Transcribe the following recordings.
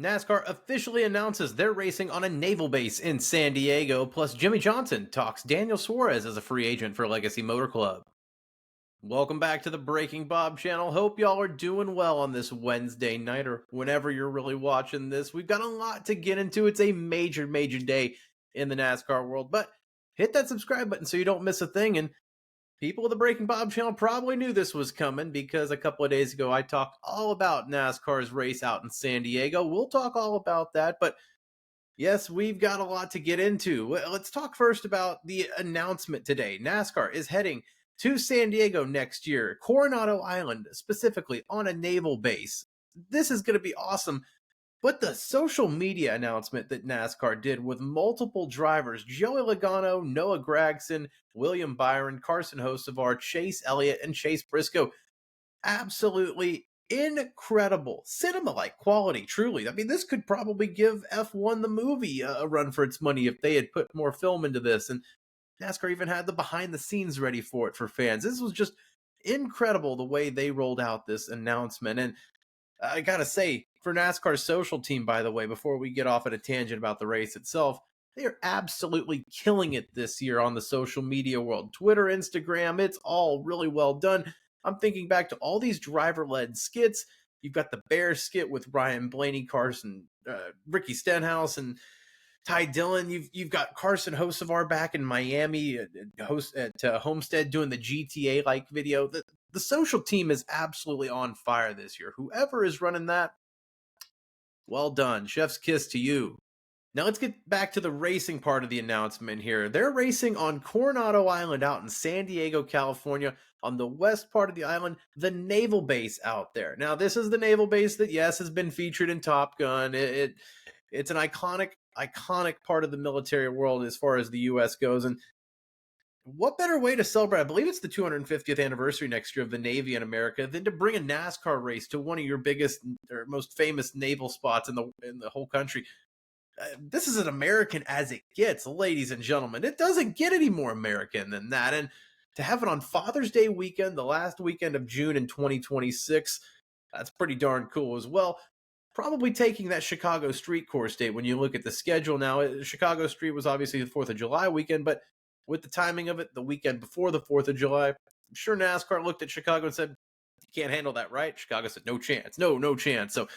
NASCAR officially announces they're racing on a naval base in San Diego, plus Jimmie Johnson talks Daniel Suarez as a free agent for Legacy Motor Club. Welcome back to the Breaking Bob channel. Hope y'all are doing well on this Wednesday night or whenever you're really watching this. We've got a lot to get into. It's a major day in the NASCAR world, but hit that subscribe button so you don't miss a thing. And people of the Breaking Bob channel probably knew this was coming because a couple of days ago I talked all about NASCAR's race out in San Diego. We'll talk all about that, but yes, we've got a lot to get into. Let's talk first about the announcement today. NASCAR is heading to San Diego next year, Coronado Island, specifically on a naval base. This is going to be awesome. But the social media announcement that NASCAR did with multiple drivers, Joey Logano, Noah Gragson, William Byron, Carson Hocevar, Chase Elliott, and Chase Briscoe, absolutely incredible. Cinema-like quality, truly. I mean, this could probably give F1 the movie a run for its money if they had put more film into this. And NASCAR even had the behind the scenes ready for it for fans. This was just incredible the way they rolled out this announcement. And I gotta say, for NASCAR's social team, by the way, before we get off at a tangent about the race itself, they are absolutely killing it this year on the social media world. Twitter, Instagram, it's all really well done. I'm thinking back to all these driver-led skits. You've got the Bear skit with Ryan Blaney, Carson, Ricky Stenhouse, and Ty Dillon. You've got Carson Hocevar back in Miami at Homestead doing the GTA-like video. The social team is absolutely on fire this year. Whoever is running that, well done. Chef's kiss to you. Now let's get back to the racing part of the announcement here. They're racing on Coronado Island out in San Diego, California, on the west part of the island, the naval base out there. Now, this is the naval base that, yes, has been featured in Top Gun. It's an iconic part of the military world as far as the U.S. goes. And what better way to celebrate? I believe it's the 250th anniversary next year of the Navy in America than to bring a NASCAR race to one of your biggest or most famous naval spots in the whole country. This is as American as it gets, ladies and gentlemen. It doesn't get any more American than that. And to have it on Father's Day weekend, the last weekend of June in 2026, that's pretty darn cool as well. Probably taking that Chicago Street Course date when you look at the schedule now. Chicago Street was obviously the 4th of July weekend, but with the timing of it, the weekend before the 4th of July, I'm sure NASCAR looked at Chicago and said, you can't handle that, right? Chicago said, no chance. No chance. So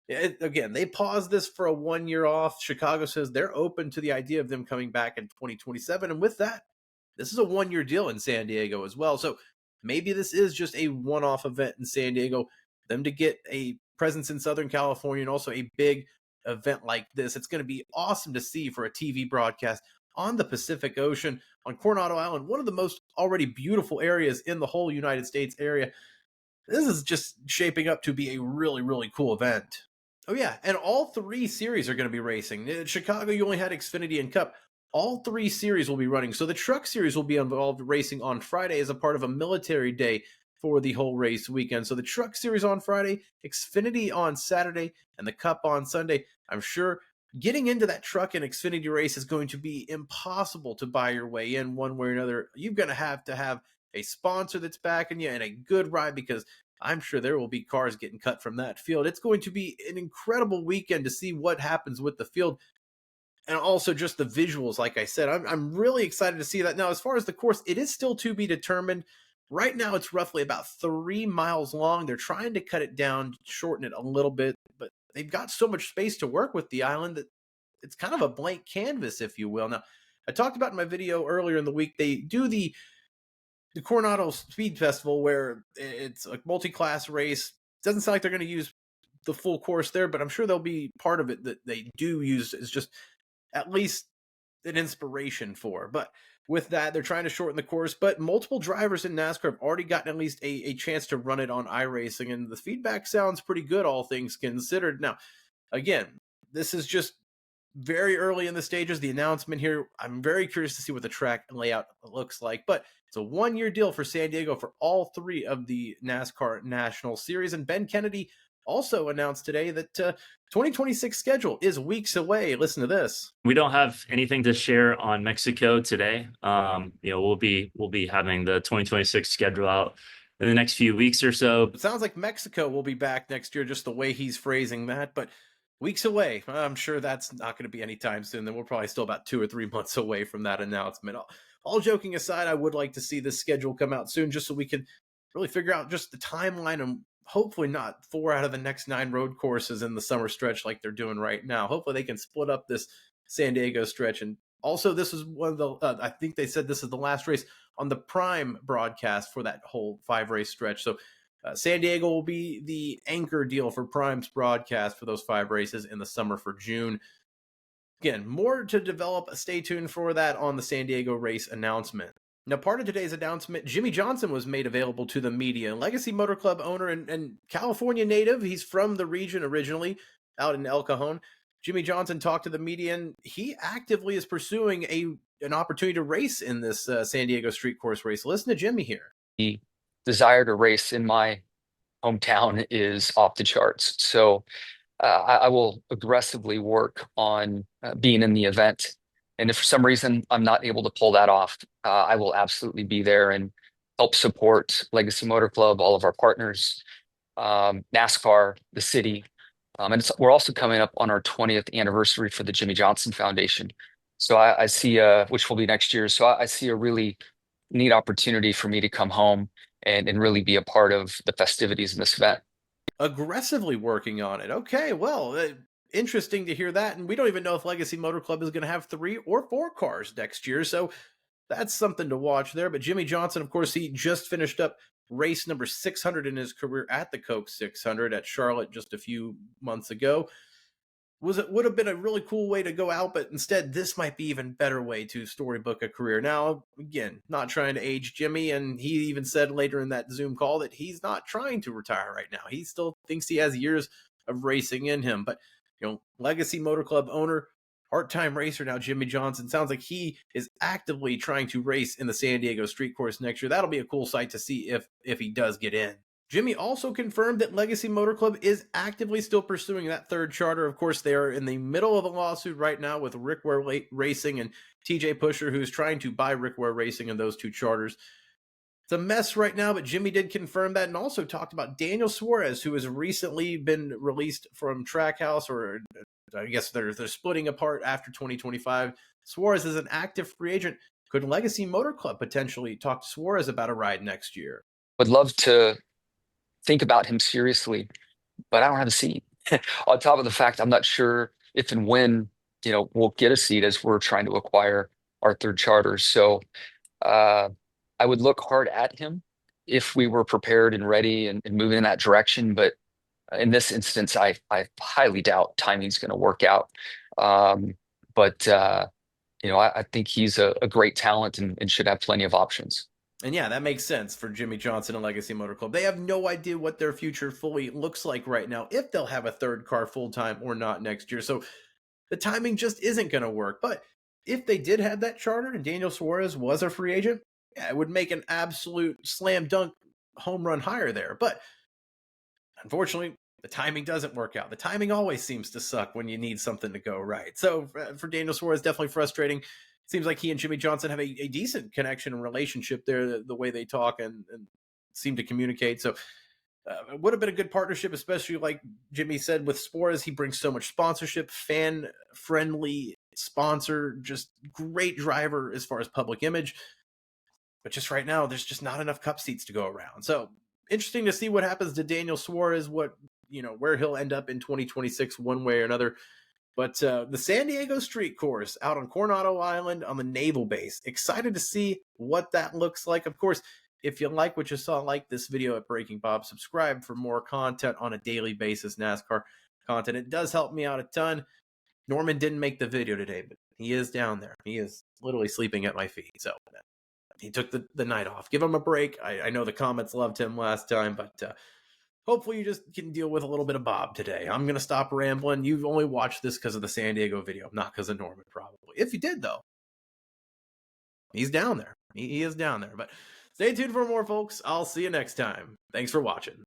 again, they paused this for a 1 year off. Chicago says they're open to the idea of them coming back in 2027. And with that, this is a 1 year deal in San Diego as well. So maybe this is just a one-off event in San Diego. Them to get a presence in Southern California and also a big event like this. It's going to be awesome to see for a TV broadcast on the Pacific Ocean on Coronado Island, one of the most already beautiful areas in the whole United States area. This is just shaping up to be a really cool event. Oh yeah, and all three series are going to be racing. In Chicago, you only had Xfinity and Cup. All three series will be running. So the Truck Series will be involved racing on Friday as a part of a military day for the whole race weekend. So the Truck Series on Friday, Xfinity on Saturday, and the Cup on Sunday. I'm sure getting into that Truck and Xfinity race is going to be impossible to buy your way in one way or another. You're going to have a sponsor that's backing you and a good ride, because I'm sure there will be cars getting cut from that field. It's going to be an incredible weekend to see what happens with the field. And also just the visuals, like I said, I'm really excited to see that. Now, as far as the course, it is still to be determined. Right now, it's roughly about 3 miles long. They're trying to cut it down, shorten it a little bit, but they've got so much space to work with the island that it's kind of a blank canvas, if you will. Now, I talked about in my video earlier in the week, they do the Coronado Speed Festival where it's a multi-class race. Doesn't sound like they're going to use the full course there, but I'm sure there'll be part of it that they do use is just at least an inspiration for. But with that, they're trying to shorten the course, but multiple drivers in NASCAR have already gotten at least a chance to run it on iRacing, and the feedback sounds pretty good, all things considered. Now, again, this is just very early in the stages. The announcement here, I'm very curious to see what the track layout looks like, but it's a 1 year deal for San Diego for all three of the NASCAR National Series. And Ben Kennedy also announced today that 2026 schedule is weeks away. Listen to this. We don't have anything to share on Mexico today. We'll be having the 2026 schedule out in the next few weeks or so. It sounds like Mexico will be back next year, just the way he's phrasing that. But Weeks away. I'm sure that's not going to be anytime soon. Then we're probably still about 2 or 3 months away from that announcement. All joking aside, I would like to see this schedule come out soon just so we can really figure out just the timeline and hopefully not 4 out of the next 9 road courses in the summer stretch like they're doing right now. Hopefully they can split up this San Diego stretch. And also, this is one of the, I think they said this is the last race on the Prime broadcast for that whole 5 race stretch. So San Diego will be the anchor deal for Prime's broadcast for those 5 races in the summer for June. Again, more to develop. Stay tuned for that on the San Diego race announcement. Now, part of today's announcement, Jimmie Johnson was made available to the media. Legacy Motor Club owner and California native. He's from the region originally, out in El Cajon. Jimmie Johnson talked to the media, and he actively is pursuing an opportunity to race in this San Diego street course race. Listen to Jimmie here. The desire to race in my hometown is off the charts. So I will aggressively work on being in the event. And if for some reason I'm not able to pull that off, I will absolutely be there and help support Legacy Motor Club, all of our partners, NASCAR, the city. And we're also coming up on our 20th anniversary for the Jimmie Johnson Foundation. So I see, which will be next year. So I see a really neat opportunity for me to come home and really be a part of the festivities in this event. Aggressively working on it. Okay, well, interesting to hear that. And we don't even know if Legacy Motor Club is going to have 3 or 4 cars next year. So that's something to watch there. But Jimmie Johnson, of course, he just finished up race number 600 in his career at the Coke 600 at Charlotte just a few months ago. Would have been a really cool way to go out, but instead this might be even better way to storybook a career. Now, again, not trying to age Jimmie, and he even said later in that Zoom call that he's not trying to retire right now. He still thinks he has years of racing in him. But Legacy Motor Club owner, part-time racer now, Jimmie Johnson, sounds like he is actively trying to race in the San Diego street course next year. That'll be a cool sight to see if he does get in. Jimmie also confirmed that Legacy Motor Club is actively still pursuing that 3rd charter. Of course, they are in the middle of a lawsuit right now with Rick Ware Racing and TJ Pusher, who's trying to buy Rick Ware Racing and those 2 charters. It's a mess right now, but Jimmie did confirm that and also talked about Daniel Suarez, who has recently been released from Trackhouse, or I guess they're splitting apart after 2025. Suarez is an active free agent. Could Legacy Motor Club potentially talk to Suarez about a ride next year? Would love to think about him seriously, but I don't have a seat. On top of the fact, I'm not sure if and when, we'll get a seat as we're trying to acquire our 3rd charter. So I would look hard at him if we were prepared and ready and moving in that direction. But in this instance, I highly doubt timing's going to work out. But I think he's a great talent and should have plenty of options. And yeah, that makes sense for Jimmie Johnson and Legacy Motor Club. They have no idea what their future fully looks like right now, if they'll have a 3rd car full-time or not next year. So the timing just isn't going to work. But if they did have that charter and Daniel Suarez was a free agent, yeah, it would make an absolute slam dunk home run hire there. But unfortunately, the timing doesn't work out. The timing always seems to suck when you need something to go right. So for Daniel Suarez, definitely frustrating. Seems like he and Jimmie Johnson have a decent connection and relationship there, the way they talk and seem to communicate. So it would have been a good partnership, especially like Jimmie said with Suarez. He brings so much sponsorship, fan-friendly sponsor, just great driver as far as public image. But just right now, there's just not enough cup seats to go around. So interesting to see what happens to Daniel Suarez, where he'll end up in 2026 one way or another. But the San Diego street course out on Coronado Island on the Naval Base. Excited to see what that looks like. Of course, if you like what you saw, like this video at Breaking Bob, subscribe for more content on a daily basis, NASCAR content. It does help me out a ton. Norman didn't make the video today, but he is down there. He is literally sleeping at my feet. So he took the night off. Give him a break. I know the comments loved him last time, but hopefully you just can deal with a little bit of Bob today. I'm going to stop rambling. You've only watched this because of the San Diego video, not because of Norman, probably. If you did, though, he's down there. He is down there. But stay tuned for more, folks. I'll see you next time. Thanks for watching.